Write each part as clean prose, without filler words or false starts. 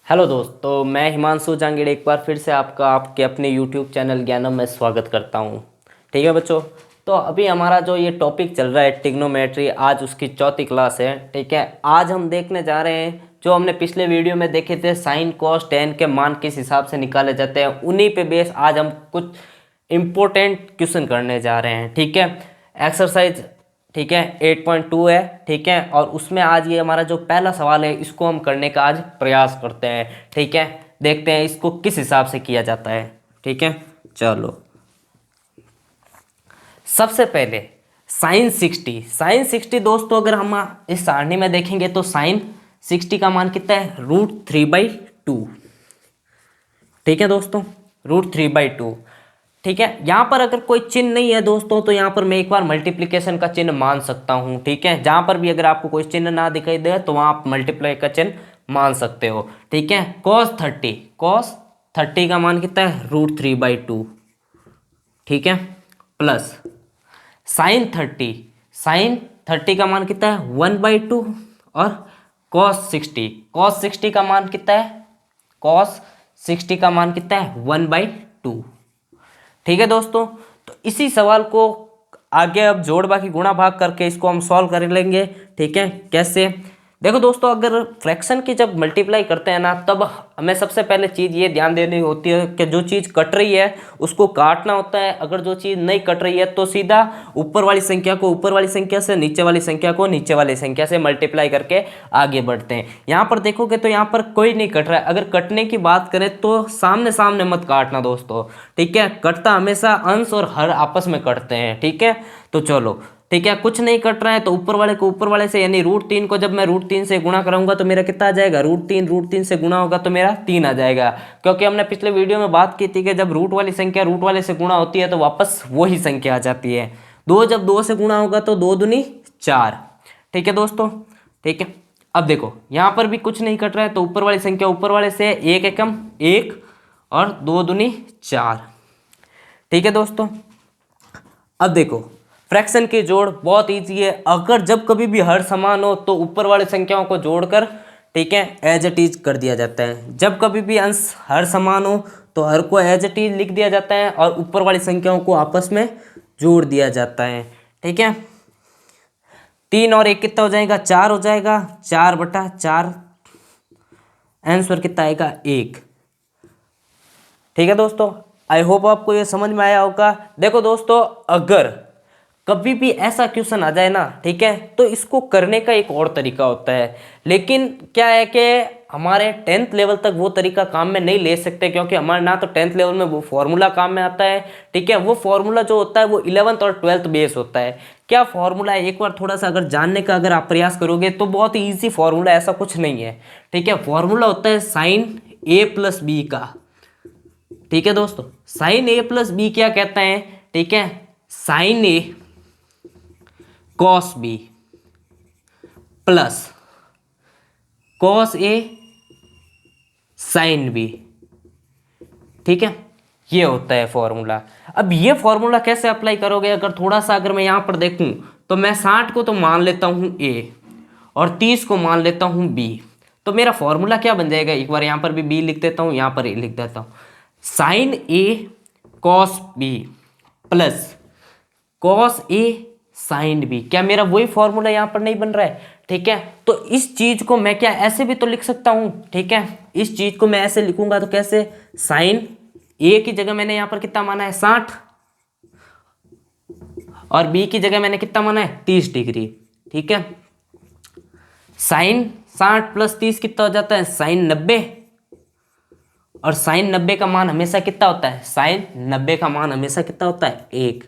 Hello दोस्तों, मैं हिमांशु जांगीड़ एक बार फिर से आपका आपके अपने यूट्यूब चैनल ज्ञानम में स्वागत करता हूं। ठीक है बच्चों, तो अभी हमारा जो ये टॉपिक चल रहा है ट्रिग्नोमेट्री, आज उसकी चौथी क्लास है। ठीक है, आज हम देखने जा रहे हैं जो हमने पिछले वीडियो में देखे थे, साइन कॉस टेन के मान किस हिसाब से निकाले जाते हैं, उन्हीं पे बेस आज हम कुछ इम्पोर्टेंट क्वेश्चन करने जा रहे हैं। ठीक है, एक्सरसाइज ठीक है 8.2 है। ठीक है, और उसमें आज ये हमारा जो पहला सवाल है इसको हम करने का आज प्रयास करते हैं। ठीक है, देखते हैं इसको किस हिसाब से किया जाता है। ठीक है, चलो सबसे पहले साइन 60 दोस्तों, अगर हम इस सारणी में देखेंगे तो साइन 60 का मान कितना है, √3/2। ठीक है दोस्तों, √3/2। ठीक है, यहाँ पर अगर कोई चिन्ह नहीं है दोस्तों तो यहाँ पर मैं एक बार मल्टीप्लिकेशन का चिन्ह मान सकता हूँ। ठीक है, जहाँ पर भी अगर आपको कोई चिन्ह ना दिखाई दे तो वहाँ आप मल्टीप्लाई का चिन्ह मान सकते हो। ठीक है, cos 30 का मान कितना है, √3/2। ठीक है, प्लस साइन 30 का मान कितना है, 1/2। और cos 60 का मान कितना है, cos 60 का मान कितना है, 1/2। ठीक है दोस्तों, तो इसी सवाल को आगे अब जोड़ बाकी गुणा भाग करके इसको हम सॉल्व कर लेंगे। ठीक है, कैसे, देखो दोस्तों, अगर फ्रैक्शन की जब मल्टीप्लाई करते हैं ना, तब हमें सबसे पहले चीज़ ये ध्यान देनी होती है कि जो चीज़ कट रही है उसको काटना होता है। अगर जो चीज़ नहीं कट रही है तो सीधा ऊपर वाली संख्या को ऊपर वाली संख्या से, नीचे वाली संख्या को नीचे वाली संख्या से मल्टीप्लाई करके आगे बढ़ते हैं। यहाँ पर देखोगे तो यहाँ पर कोई नहीं कट रहा है। अगर कटने की बात करें तो सामने सामने मत काटना दोस्तों। ठीक है, कटता हमेशा अंश और हर आपस में कटते हैं। ठीक है, तो चलो ठीक है, कुछ नहीं कट रहा है तो ऊपर वाले को ऊपर वाले से, यानी √3 को जब मैं √3 से गुणा कराऊंगा तो मेरा कितना आ जाएगा, √3 से गुणा होगा तो मेरा 3 आ जाएगा। क्योंकि हमने पिछले वीडियो में बात की थी कि जब रूट वाली संख्या रूट वाले से गुणा होती है तो वापस वही संख्या आ जाती है। जब 2 से गुणा होगा तो 2 दूनी 4। ठीक है दोस्तों, ठीक है, अब देखो यहाँ पर भी कुछ नहीं कट रहा है तो ऊपर वाली संख्या ऊपर वाले से, 1 एकम 1 और 2 दूनी 4। ठीक है दोस्तों, अब देखो फ्रैक्शन की जोड़ बहुत ईजी है। अगर जब कभी भी हर समान हो तो ऊपर वाली संख्याओं को जोड़कर, ठीक है, एज इट इज कर दिया जाता है। जब कभी भी अंश हर समान हो तो हर को एज इट इज लिख दिया जाता है और ऊपर वाली संख्याओं को आपस में जोड़ दिया जाता है। ठीक है, 3 और 1 कितना हो जाएगा, 4 हो जाएगा, 4/4, आंसर कितना आएगा, 1। ठीक है दोस्तों, आई होप आपको ये समझ में आया होगा। देखो दोस्तों, अगर कभी भी ऐसा क्वेश्चन आ जाए ना, ठीक है, तो इसको करने का एक और तरीका होता है। लेकिन क्या है कि हमारे 10th लेवल तक वो तरीका काम में नहीं ले सकते, क्योंकि हमारे ना तो 10th लेवल में वो फॉर्मूला काम में आता है। ठीक है, वो फॉर्मूला जो होता है वो 11th और 12th बेस होता है। क्या फॉर्मूला है, एक बार थोड़ा सा अगर जानने का अगर आप प्रयास करोगे तो बहुत ही ईजी फॉर्मूला, ऐसा कुछ नहीं है। ठीक है, फॉर्मूला होता है साइन A+B का। ठीक है दोस्तों, साइन A+B क्या कहता है, ठीक है, sine A cos B plus cos A sine B। ठीक है, ये होता है फॉर्मूला। अब ये फॉर्मूला कैसे अप्लाई करोगे, अगर थोड़ा सा अगर मैं यहां पर देखूं तो मैं 60 को तो मान लेता हूं A और 30 को मान लेता हूं B, तो मेरा फॉर्मूला क्या बन जाएगा, एक बार यहां पर भी B लिख देता हूं, यहां पर A लिख देता हूं, sine A cos B plus cos A sine B। क्या मेरा वही फॉर्मूला यहां पर नहीं बन रहा है। ठीक है, तो इस चीज को मैं क्या ऐसे भी तो लिख सकता हूं। ठीक है, इस चीज को मैं ऐसे लिखूंगा तो कैसे, साइन A की जगह मैंने यहां पर कितना माना है, 60, और B की जगह मैंने कितना माना है, 30 डिग्री। ठीक है, साइन 60 प्लस 30 कितना हो जाता है, साइन 90, और साइन 90 का मान हमेशा कितना होता है, साइन 90 का मान हमेशा कितना होता है, 1।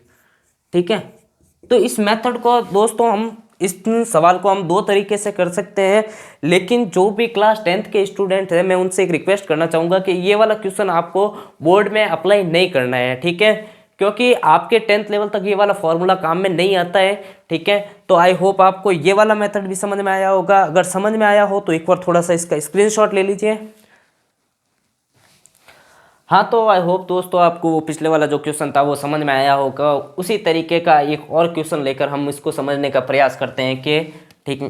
ठीक है, तो इस मेथड को दोस्तों हम, इस सवाल को हम 2 तरीके से कर सकते हैं। लेकिन जो भी क्लास 10th के स्टूडेंट हैं, मैं उनसे एक रिक्वेस्ट करना चाहूँगा कि ये वाला क्वेश्चन आपको बोर्ड में अप्लाई नहीं करना है। ठीक है, क्योंकि आपके 10th लेवल तक ये वाला फॉर्मूला काम में नहीं आता है। ठीक है, तो आई होप आपको ये वाला मेथड भी समझ में आया होगा। अगर समझ में आया हो तो एक बार थोड़ा सा इसका स्क्रीनशॉट ले लीजिए। हाँ, तो आई होप दोस्तों आपको वो पिछले वाला जो क्वेश्चन था वो समझ में आया होगा। उसी तरीके का एक और क्वेश्चन लेकर हम इसको समझने का प्रयास करते हैं कि, ठीक,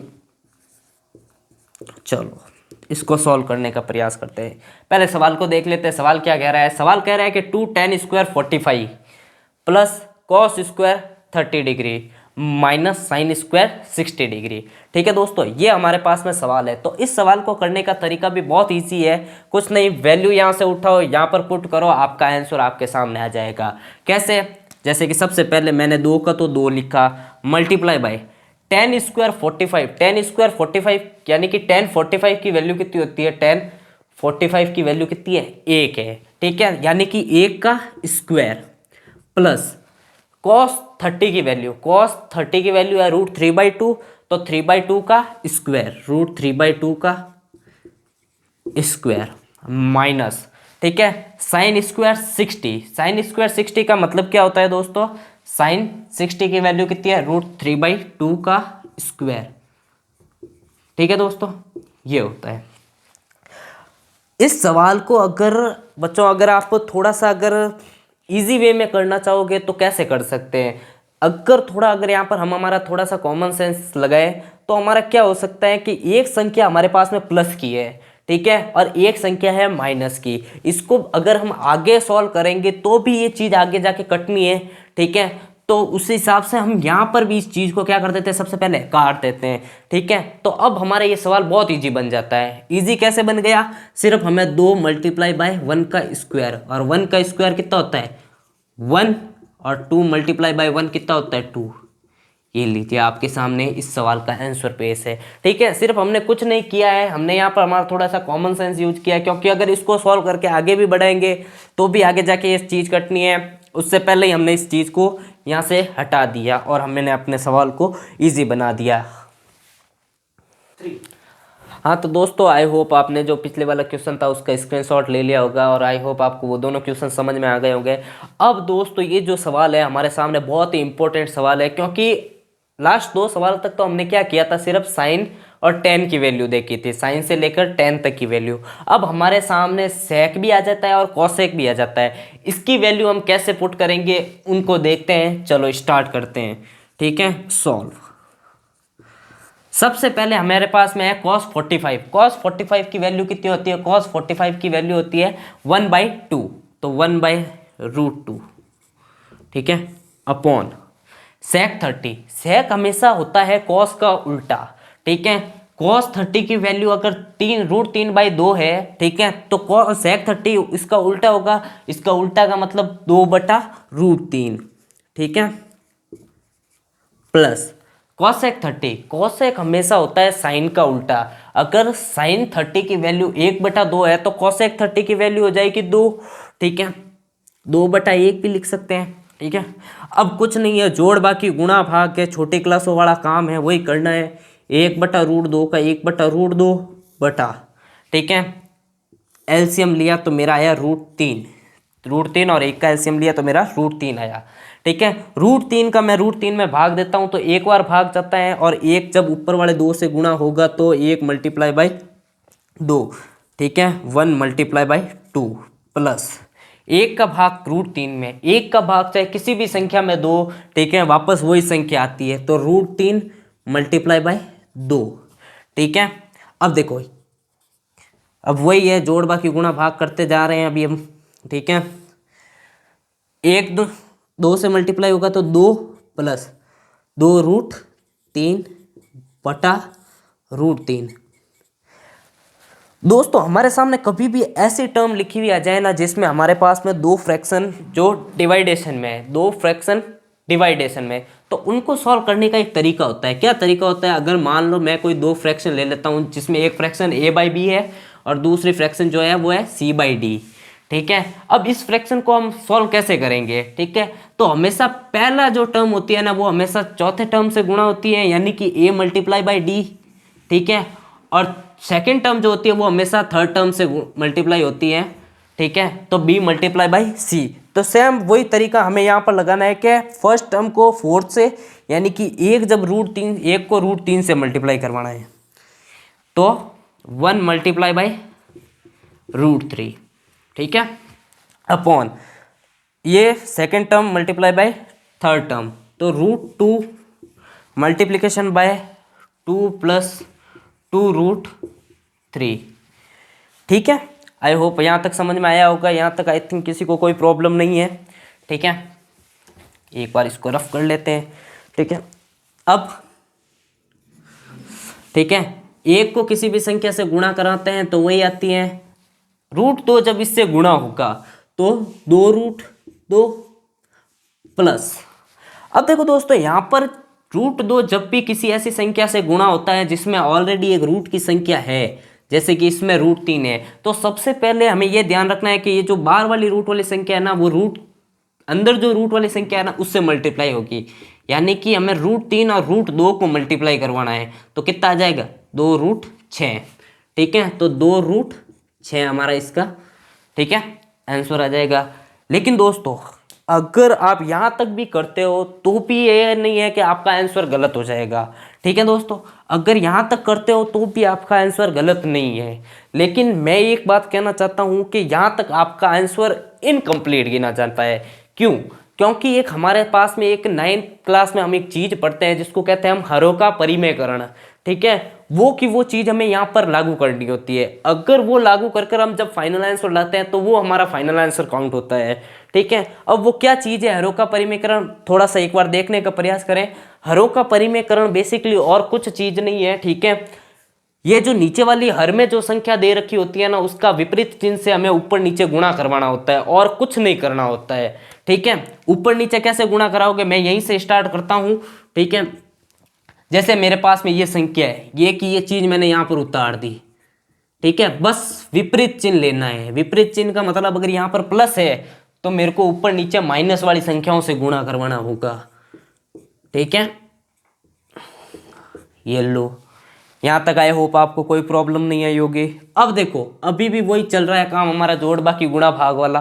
चलो इसको सॉल्व करने का प्रयास करते हैं। पहले सवाल को देख लेते हैं। सवाल क्या कह रहा है? सवाल कह रहा है कि 2 tan square 45 plus cos square 30 degree minus sine square 60 degree. ठीक है दोस्तों, ये हमारे पास में सवाल है। तो इस सवाल को करने का तरीका भी बहुत ईजी है। कुछ नहीं, वैल्यू यहाँ से उठाओ, यहाँ पर पुट करो, आपका आंसर आपके सामने आ जाएगा। कैसे? जैसे कि सबसे पहले मैंने 2 का तो 2 लिखा, multiply by tan square 45। tan square 45 यानी कि tan 45 की वैल्यू कितनी होती है? tan 45 की वैल्यू कितनी है? 1 है। ठीक है, यानी कि 1 का स्क्वायर प्लस cos 30 की वैल्यू, cos 30 की वैल्यू है √3/2, तो 3/2 का स्क्वायर, √3/2 का स्क्वायर माइनस, ठीक है, साइन स्क्वायर 60। साइन स्क्वायर 60 का मतलब क्या होता है दोस्तों? साइन 60 की वैल्यू कितनी है? √3/2 का स्क्वायर। ठीक है दोस्तों, ये होता है। इस सवाल को अगर बच्चों अगर आप थोड़ा सा अगर इजी वे में करना चाहोगे तो कैसे कर सकते हैं? अगर यहाँ पर हम हमारा थोड़ा सा कॉमन सेंस लगाए तो हमारा क्या हो सकता है कि एक संख्या हमारे पास में प्लस की है, ठीक है, और एक संख्या है माइनस की। इसको अगर हम आगे सॉल्व करेंगे तो भी ये चीज़ आगे जाके कटनी है, ठीक है। तो उस हिसाब से हम यहाँ पर भी इस चीज़ को क्या कर देते हैं? सबसे पहले काट देते हैं, ठीक है। तो अब हमारा ये सवाल बहुत इजी बन जाता है। इजी कैसे बन गया? सिर्फ हमें 2 मल्टीप्लाई बाय 1 का स्क्वायर, और 1 का स्क्वायर कितना होता है? 1, और 2 मल्टीप्लाई बाय 1 कितना होता है? 2। ये लीजिए आपके सामने इस सवाल का आंसर पेश है, ठीक है। सिर्फ हमने कुछ नहीं किया है, हमने यहाँ पर हमारा थोड़ा सा कॉमन सेंस यूज किया है, क्योंकि अगर इसको सॉल्व करके आगे भी बढ़ाएंगे तो भी आगे जाके ये चीज़ कटनी है। उससे पहले ही हमने इस चीज़ को यहाँ से हटा दिया और हमने अपने सवाल को ईजी बना दिया। हाँ तो दोस्तों, आई होप आपने जो पिछले वाला क्वेश्चन था उसका स्क्रीनशॉट ले लिया होगा, और आई होप आपको वो दोनों क्वेश्चन समझ में आ गए होंगे। अब दोस्तों ये जो सवाल है हमारे सामने बहुत ही इंपॉर्टेंट सवाल है, क्योंकि लास्ट 2 सवाल तक तो हमने क्या किया था? सिर्फ साइन और टेन की वैल्यू देखी थी, साइन से लेकर टेन तक की वैल्यू। अब हमारे सामने सेक भी आ जाता है और कॉसेक भी आ जाता है। इसकी वैल्यू हम कैसे पुट करेंगे उनको देखते हैं। चलो स्टार्ट करते हैं, ठीक है, सॉल्व। सबसे पहले हमारे पास में है cos 45। cos 45 की वैल्यू कितनी होती है? cos 45 की वैल्यू होती है 1/2, तो 1/√2, ठीक है, अपॉन sec 30। sec हमेशा होता है cos का उल्टा, ठीक है। cos 30 की वैल्यू अगर √3/2 है, ठीक है, तो sec 30 इसका उल्टा होगा। इसका उल्टा का मतलब 2/√3, ठीक है, प्लस cosec 30। cosec हमेशा होता है साइन का उल्टा। अगर साइन 30 की वैल्यू 1/2 है तो cosec 30 की वैल्यू हो जाएगी 2, ठीक है, 2/1 भी लिख सकते हैं, ठीक है। अब कुछ नहीं है, जोड़ बाकी गुणा भाग के छोटी क्लासों वाला काम है, वही करना है। 1/√2 का 1/√2 बटा, ठीक है, एलसीएम लिया तो मेरा आया √3, और 1 का एलसीएम लिया तो मेरा √3 आया, ठीक है। √3 का मैं √3 में भाग देता हूं तो एक बार भाग जाता है, और 1 जब ऊपर वाले 2 से गुणा होगा तो 1 मल्टीप्लाई बाय 2, ठीक है, 1 मल्टीप्लाई बाय 2 प्लस 1 का भाग √3 में। 1 का भाग चाहे किसी भी संख्या में 2, ठीक है, वापस वही संख्या आती है, तो √3 मल्टीप्लाई बाय 2, ठीक है। अब देखो, अब वही है, जोड़ बाकी गुणा भाग करते जा रहे हैं अभी हम, ठीक है। 1 2 से मल्टीप्लाई होगा तो 2 प्लस 2√3 बटा √3। दोस्तों हमारे सामने कभी भी ऐसी टर्म लिखी हुई आ जाए ना जिसमें हमारे पास में 2 फ्रैक्शन जो डिवाइडेशन में है, 2 फ्रैक्शन डिवाइडेशन में, तो उनको सॉल्व करने का एक तरीका होता है। क्या तरीका होता है? अगर मान लो मैं कोई 2 फ्रैक्शन ले लेता हूँ जिसमें एक फ्रैक्शन a/b है और दूसरी फ्रैक्शन जो है वो है c/d, ठीक है। अब इस फ्रैक्शन को हम सॉल्व कैसे करेंगे? ठीक है, तो हमेशा पहला जो टर्म होती है ना वो हमेशा चौथे टर्म से गुणा होती है, यानी कि a मल्टीप्लाई बाई डी, ठीक है, और सेकेंड टर्म जो होती है वो हमेशा थर्ड टर्म से मल्टीप्लाई होती है, ठीक है, तो b मल्टीप्लाई बाई सी। तो सेम वही तरीका हमें यहाँ पर लगाना है कि फर्स्ट टर्म को फोर्थ से, यानी कि एक जब एक को √3 से मल्टीप्लाई करवाना है तो 1 मल्टीप्लाई बाई √3, ठीक है, अपॉन ये second term multiply by third term, तो √2 मल्टीप्लिकेशन बाय 2 प्लस 2√3, ठीक है, आई होप यहाँ तक समझ में आया होगा। यहाँ तक आई थिंक किसी को कोई प्रॉब्लम नहीं है। ठीक है, एक बार इसको रफ कर लेते हैं। ठीक है, अब ठीक है, एक को किसी भी संख्या से गुणा कराते हैं तो वही आती है √2। जब इससे गुणा होगा तो 2√2 प्लस। अब देखो दोस्तों, यहाँ पर √2 जब भी किसी ऐसी संख्या से गुणा होता है जिसमें ऑलरेडी एक रूट की संख्या है, जैसे कि इसमें √3 है, तो सबसे पहले हमें यह ध्यान रखना है कि ये जो बाहर वाली रूट वाली संख्या है ना, वो रूट अंदर जो रूट वाली संख्या है ना उससे मल्टीप्लाई होगी। यानी कि हमें √3 और √2 को मल्टीप्लाई करवाना है, तो कितना आ जाएगा 2√6। ठीक है, तो 2√6 हमारा इसका ठीक है आंसर आ जाएगा। लेकिन दोस्तों, अगर आप यहाँ तक भी करते हो तो भी ये नहीं है कि आपका आंसर गलत हो जाएगा। ठीक है दोस्तों, अगर यहाँ तक करते हो तो भी आपका आंसर गलत नहीं है। लेकिन मैं एक बात कहना चाहता हूँ कि यहाँ तक आपका आंसर इनकम्प्लीट गिना जाता है। क्यों? क्योंकि एक हमारे पास में एक 9th क्लास में हम एक चीज़ पढ़ते हैं जिसको कहते हैं हम हरों का परिमेयकरण। ठीक है, वो चीज़ हमें यहाँ पर लागू करनी होती है। अगर वो लागू कर हम जब फाइनल आंसर लाते हैं तो वो हमारा फाइनल आंसर काउंट होता है। ठीक है, अब वो क्या चीज़ है हरों का परिमेयकरण, थोड़ा सा एक बार देखने का प्रयास करें। हरों का परिमेयकरण बेसिकली और कुछ चीज़ नहीं है। ठीक है, ये जो नीचे वाली हर में जो संख्या दे रखी होती है ना, उसका विपरीत चिन्ह से हमें ऊपर नीचे गुणा करवाना होता है और कुछ नहीं करना होता है। ठीक है, ऊपर नीचे कैसे गुणा कराओगे, मैं यहीं से स्टार्ट करता हूँ। ठीक है, जैसे मेरे पास में ये संख्या है, ये चीज मैंने यहाँ पर उतार दी। ठीक है, बस विपरीत चिन्ह लेना है। विपरीत चिन्ह का मतलब अगर यहाँ पर प्लस है तो मेरे को ऊपर नीचे माइनस वाली संख्याओं से गुणा करवाना होगा। ठीक है, ये लो, यहाँ तक आई होप आपको कोई प्रॉब्लम नहीं आई होगी। अब देखो, अभी भी वही चल रहा है काम हमारा जोड़ बाकी गुणा भाग वाला।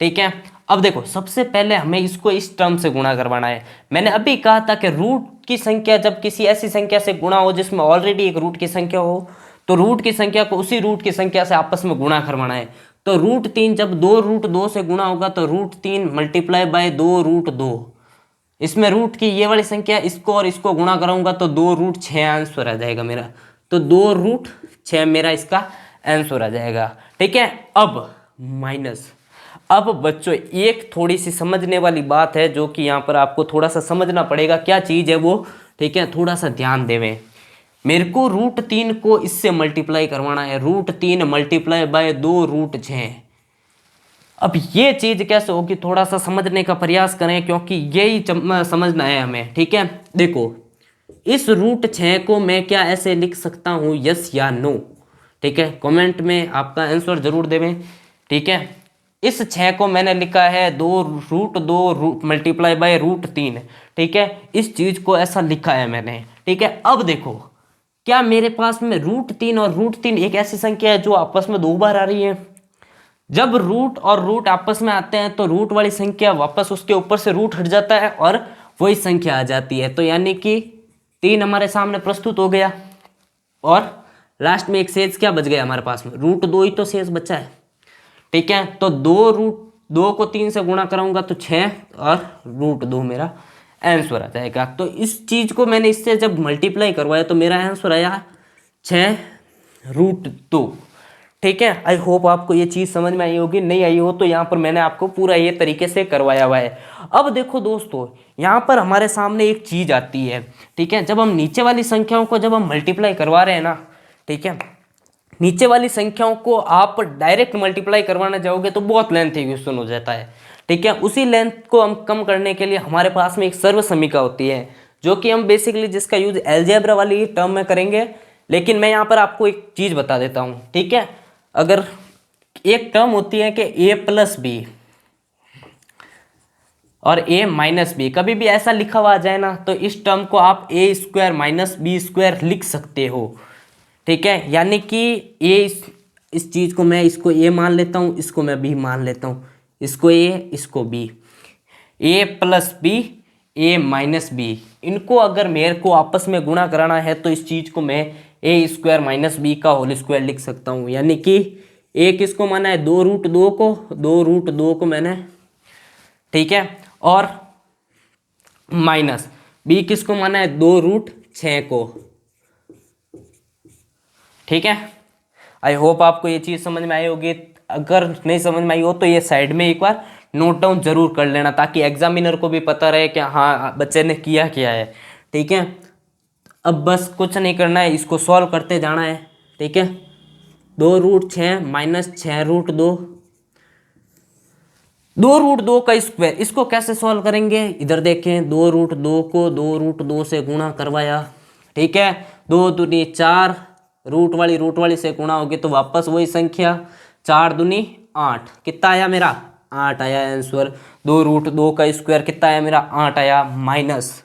ठीक है, अब देखो, सबसे पहले हमें इसको इस टर्म से गुणा करवाना है। मैंने अभी कहा था कि रूट की संख्या जब किसी ऐसी संख्या से गुणा हो जिसमें ऑलरेडी एक रूट की संख्या हो, तो रूट की संख्या को उसी रूट की संख्या से आपस में गुणा करवाना है। तो √3 जब 2√2 से गुणा होगा तो √3 मल्टीप्लाई बाय 2√2। इसमें रूट की ये वाली संख्या, इसको और इसको गुणा कराऊंगा तो 2√6 आंसर आ जाएगा मेरा। तो 2√6 मेरा इसका आंसर आ जाएगा। ठीक है, अब माइनस। अब बच्चों, एक थोड़ी सी समझने वाली बात है जो कि यहाँ पर आपको थोड़ा सा समझना पड़ेगा, क्या चीज़ है वो। ठीक है, थोड़ा सा ध्यान देवें। मेरे को √3 को इससे मल्टीप्लाई करवाना है, √3 मल्टीप्लाई बाय 2√6। अब ये चीज़ कैसे होगी, थोड़ा सा समझने का प्रयास करें क्योंकि यही समझना है हमें। ठीक है, देखो, इस √6 को मैं क्या ऐसे लिख सकता हूँ, यस या नो? ठीक है, कमेंट में आपका आंसर जरूर देवें। ठीक है, इस 6 को मैंने लिखा है 2√2 मल्टीप्लाई बाय √3। ठीक है, इस चीज़ को ऐसा लिखा है मैंने। ठीक है, अब देखो, क्या मेरे पास में √3 और √3 एक ऐसी संख्या है जो आपस में 2 बार आ रही है? जब रूट और रूट आपस में आते हैं तो रूट वाली संख्या वापस उसके ऊपर से रूट हट जाता है और वही संख्या आ जाती है। तो यानी कि 3 हमारे सामने प्रस्तुत हो गया और लास्ट में एक शेष क्या बच गया हमारे पास में, √2 ही तो शेष बचा है। ठीक है, तो 2√2 को 3 से गुणा कराऊंगा तो 6 और √2 मेरा आंसर आ जाएगा। तो इस चीज़ को मैंने इससे जब मल्टीप्लाई करवाया तो मेरा आंसर आया 6√2। ठीक है, आई होप आपको ये चीज़ समझ में आई होगी। नहीं आई हो तो यहाँ पर मैंने आपको पूरा ये तरीके से करवाया हुआ है। अब देखो दोस्तों, यहाँ पर हमारे सामने एक चीज़ आती है। ठीक है, जब हम नीचे वाली संख्याओं को जब हम मल्टीप्लाई करवा रहे हैं ना, ठीक है, नीचे वाली संख्याओं को आप डायरेक्ट मल्टीप्लाई करवाना जाओगे तो बहुत लेंथी क्वेश्चन हो जाता है। ठीक है, उसी लेंथ को हम कम करने के लिए हमारे पास में एक सर्व समीकरण होती है जो कि हम बेसिकली जिसका यूज एलजेब्रा वाली टर्म में करेंगे। लेकिन मैं यहाँ पर आपको एक चीज़ बता देता हूँ। ठीक है, अगर एक टर्म होती है कि a+b और a-b, कभी भी ऐसा लिखा हुआ आ जाए ना तो इस टर्म को आप a² - b² लिख सकते हो। ठीक है, यानी कि इस चीज़ को मैं इसको a मान लेता हूँ, इसको मैं b मान लेता हूँ, इसको a इसको b, a+b a-b, इनको अगर मेरे को आपस में गुणा कराना है तो इस चीज़ को मैं a² - b का होल स्क्वायर लिख सकता हूँ। यानी कि a किसको माना है, 2√2 को मैंने, ठीक है, और माइनस b किसको माना है, 2√6 को। ठीक है, आई होप आपको ये चीज़ समझ में आई होगी। अगर नहीं समझ में आई हो तो ये साइड में एक बार नोट डाउन जरूर कर लेना, ताकि एग्जामिनर को भी पता रहे कि हाँ बच्चे ने किया क्या है। ठीक है, अब बस कुछ नहीं करना है, इसको सॉल्व करते जाना है। ठीक है, 2√6 माइनस 6√2, 2√2 का स्क्वायर, इसको कैसे सॉल्व करेंगे, इधर देखें, 2√2 को 2√2 से गुणा करवाया। ठीक है, 2 दूनी 4, रूट वाली से गुणा होगी तो वापस वही संख्या, 4 दूनी 8, कितना आया मेरा 8 आया आंसर। 2√2 का स्क्वायर कितना आया मेरा 8 आया, माइनस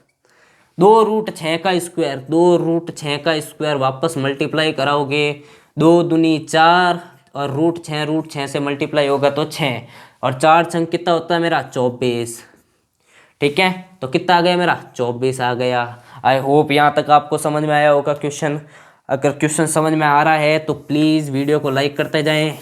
2√6 का स्क्वायर, 2√6 का स्क्वायर वापस मल्टीप्लाई कराओगे, 2 दूनी 4 और √6 से मल्टीप्लाई होगा तो 6, और 4 छंग कितना होता है मेरा 24। ठीक है, तो कितना आ गया मेरा 24 आ गया। आई होप यहाँ तक आपको समझ में आया होगा क्वेश्चन। अगर क्वेश्चन समझ में आ रहा है तो प्लीज़ वीडियो को लाइक करते जाएं।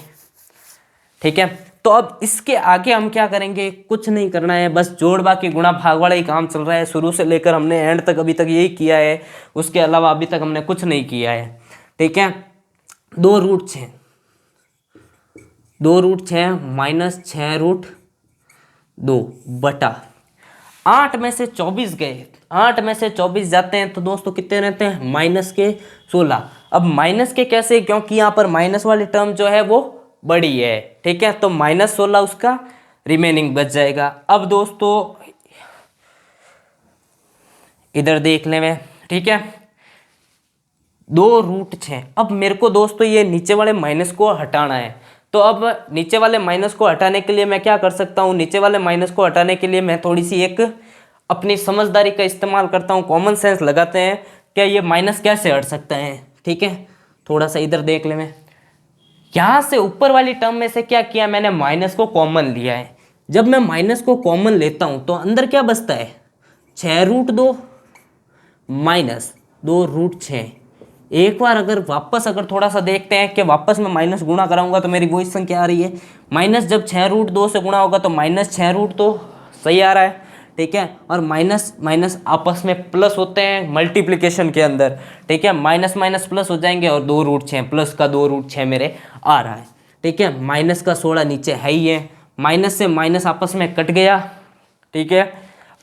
ठीक है, तो अब इसके आगे हम क्या करेंगे, कुछ नहीं करना है, बस जोड़ बाकी गुणा भाग वाला ही काम चल रहा है। शुरू से लेकर हमने एंड तक अभी तक यही किया है, उसके अलावा अभी तक हमने कुछ नहीं किया है। ठीक है, 2√6, 2√6 माइनस 6√2 बटा 8 में से 24 गए, 8 में से 24 जाते हैं तो दोस्तों कितने रहते हैं माइनस के 16। अब माइनस के कैसे, क्योंकि यहाँ पर माइनस वाली टर्म जो है वो बड़ी है। ठीक है, तो -16 उसका रिमेनिंग बच जाएगा। अब दोस्तों इधर देख ले मैं। ठीक है, 2√6, अब मेरे को दोस्तों ये नीचे वाले माइनस को हटाना है। तो अब नीचे वाले माइनस को हटाने के लिए मैं क्या कर सकता हूँ, नीचे वाले माइनस को हटाने के लिए मैं थोड़ी सी एक अपनी समझदारी का इस्तेमाल करता हूँ, कॉमन सेंस लगाते हैं, क्या ये माइनस कैसे हट सकता है। ठीक है, थोड़ा सा इधर देख ले मैं, यहाँ से ऊपर वाली टर्म में से क्या किया मैंने, माइनस को कॉमन लिया है। जब मैं माइनस को कॉमन लेता हूँ तो अंदर क्या बचता है 6√2 माइनस 2√6। एक बार अगर वापस थोड़ा सा देखते हैं कि वापस मैं माइनस गुणा कराऊंगा तो मेरी वही संख्या आ रही है। माइनस जब 6√2 से गुणा होगा तो -6√2 सही आ रहा है। ठीक है, और माइनस माइनस आपस में प्लस होते हैं मल्टीप्लिकेशन के अंदर। ठीक है, माइनस माइनस प्लस हो जाएंगे और 2√6 प्लस का 2√6 मेरे आ रहा है। ठीक है, माइनस का 16 नीचे है ही है, माइनस से माइनस आपस में कट गया। ठीक है,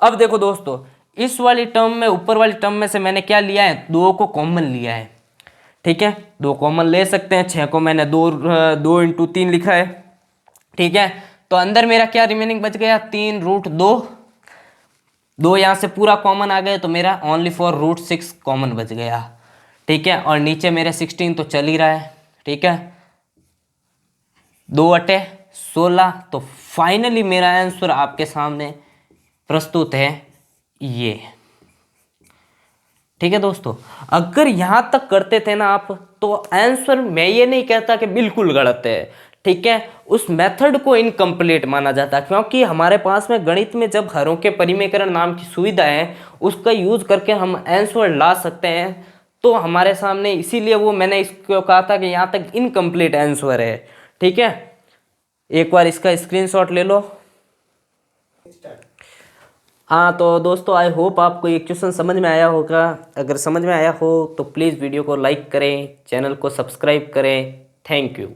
अब देखो दोस्तों, इस वाली टर्म में, ऊपर वाली टर्म में से मैंने क्या लिया है, 2 को कॉमन लिया है। ठीक है, 2 कॉमन ले सकते हैं, 6 को मैंने 2 × 3 लिखा है। ठीक है, तो अंदर मेरा क्या रिमेनिंग बच गया 3√2, 2 यहाँ से पूरा कॉमन आ गया तो मेरा ओनली फॉर √6 कॉमन बच गया। ठीक है, और नीचे मेरे 16 तो चल ही रहा है। ठीक है, 2 × 16, तो फाइनली मेरा आंसर आपके सामने प्रस्तुत है ये। ठीक है दोस्तों, अगर यहां तक करते थे ना आप, तो आंसर मैं ये नहीं कहता कि बिल्कुल गलत है। ठीक है, उस मेथड को इनकम्प्लीट माना जाता है, क्योंकि हमारे पास में गणित में जब हरों के परिमेयकरण नाम की सुविधा है, उसका यूज करके हम आंसर ला सकते हैं। तो हमारे सामने इसीलिए वो मैंने इसको कहा था कि यहाँ तक इनकम्प्लीट आंसर है। ठीक है, एक बार इसका स्क्रीनशॉट ले लो। हाँ, तो दोस्तों आई होप आपको ये क्वेश्चन समझ में आया होगा। अगर समझ में आया हो तो प्लीज़ वीडियो को लाइक करें, चैनल को सब्सक्राइब करें। Thank you.